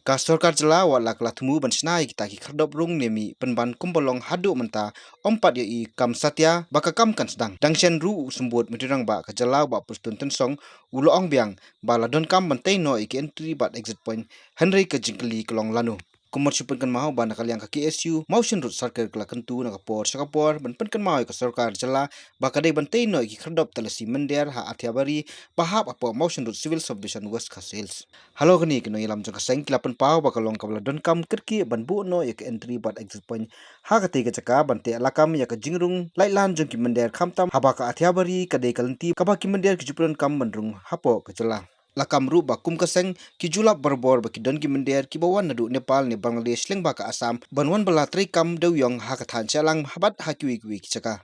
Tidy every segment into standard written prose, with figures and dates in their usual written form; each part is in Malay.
Ka sorkar jela wala kelatmu bansnai kita ki khardop rung nemi penban kumbolong hadu menta ompat ya i kam satya baka kam kan sedang dangsen ru sembut medirang ba ka jela ba pustun tensong ulo ong biang bala don kam mentai no i ki entry bat exit point Henry ke jingkeli kelong lanu kumot supen kan mau bana kaliang ka KSU motion road sarkar kala kentu na kapor sakapor ban pen kan mau ka sorkar jela baka dei bantai no i ki khardop talasi mender ha athiabari pahap apo motion road civil subdivision west khasils halo kini kino ilam jong kaseng kilapan pau bakalong kabla don kam kirki ban bu no ya ke entry bat exit point ha ka te ka chaka ban te lakam ya ka jingrung lailan jong ki mender khamtam haba ka athiabari ka de kalanti kaba ki mender ki jupron kam bandrung hapo ka jela lakam ru bakum kaseng ki julap barbor baki don ki mender ki bawan nadu Nepal ne Bangladesh leng baka Assam banwan bala tri kam dewyong ha ka than chalang habat ha kiwi ki chaka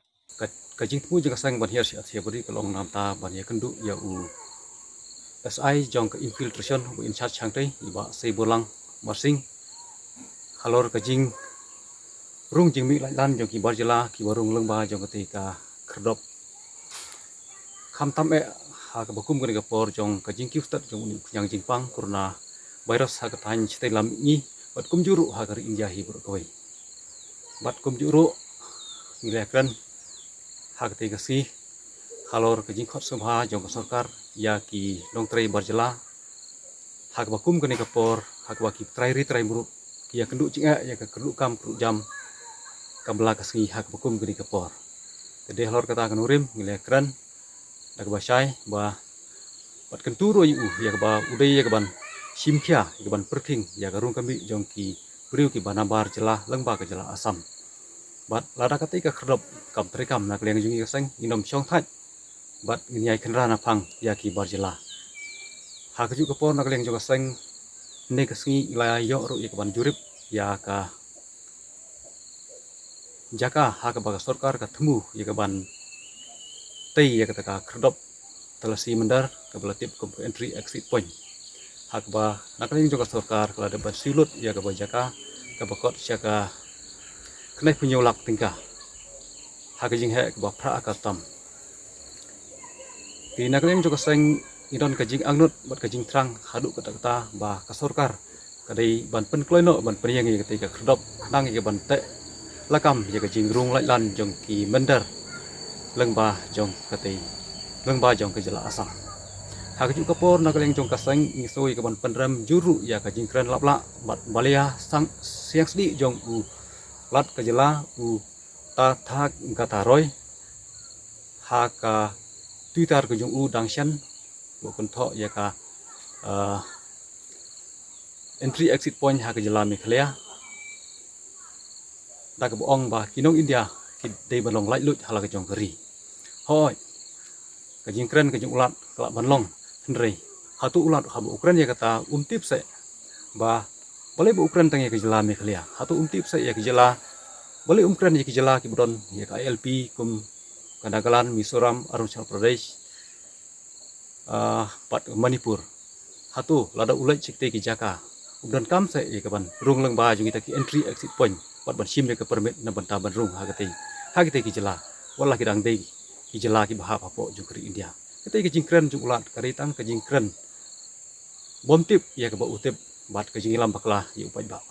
Kajing temu juga sang ban hiar siat beri kalau nam ta ban ya kendu ya u SI jong ke infiltration u in charge hang tei iba sei bolang marsing halor kajing rung jing mi lan jong ki barjela ki warung lengba jong ketika kerdop kham tam ha ka bakum ke por jong kajing ki ustad jong yang jingpang kurna virus ha ka tan chite lam ni bat kum juru ha ka India hi bro koi bat kum juru ngilekran hak tegasi halor kejing khot subha jong sorkar ya ki long trai barjela hak bakum kene kapor hak waki trai muru ki ya kendu cinga ya ka kendu kam kru jam kambla kasi hak bakum kene kapor tede halor kata kanurim ngile kran dak basai ba bat kenturo yu ya ba udai ya ban simkhia ya ban perking ya garung kami jong ki priu ki banabar jela lengba ke jela asam bat lada katika kerdop kam trekam nak leng jungi kaseng inom syong that bat nyai kenra na phang yaki barjela ha kaju kapor nak leng juga seng ne kasengi ila yo ru ik ban jurip ya ka jaka ha ka baga sorkar ka themu ya ka ban tei ya ka kerdop telasi mendar ka belatip kom entry exit point ha ka ba nak leng juga sorkar kala debat silut ya ka jaka ka bakot syaka kenai penyolak tingkah hakajing hek ba pra akatam ti naklem juga seng idon kajing angnut bat kajing trang hadu kata ba kasorkar kadai ban pen kloino ban penyang ye ketika kerdop nang ye ban te lakam ye kajing rung lan jong ki mender lengba jong katai lengba jong ke jela asam hakaju kapor naklem jong kaseng ngisoi ke ban penram juru ya kajing kren lapla bat balia sang siang sedi jong u lat kejela u ta thak kata roy haka twitter ke jung u dangshan bu kunto ya ka entry exit point haka jela Meghalaya dak boong ba kinong India ki dei balong lai lut hala ke jong keri hoi ke jing kren ke jung ulat kala banlong hendrei hatu ulat habu ukran ya kata umtip se ba boleh bu ukran tang ya ke jela Meghalaya hatu umtip se ya ke jela boleh umkran ya kijela ki budon ya ka ILP kum Kadagalan Mizoram Arunachal Pradesh pat Manipur hatu lada ulai cikte ki jaka udon kam se ya kaban rung leng ba jungi ta ki entry exit point pat ban sim ke permit na banta ban rung ha kite ki jela wala ki dang dei ki jela ki bahap apo jukri India kite ki jingkren jung ulat karitang ke jingkren bom tip ya ka ba utip bat ke jingilam bakla ya upai ba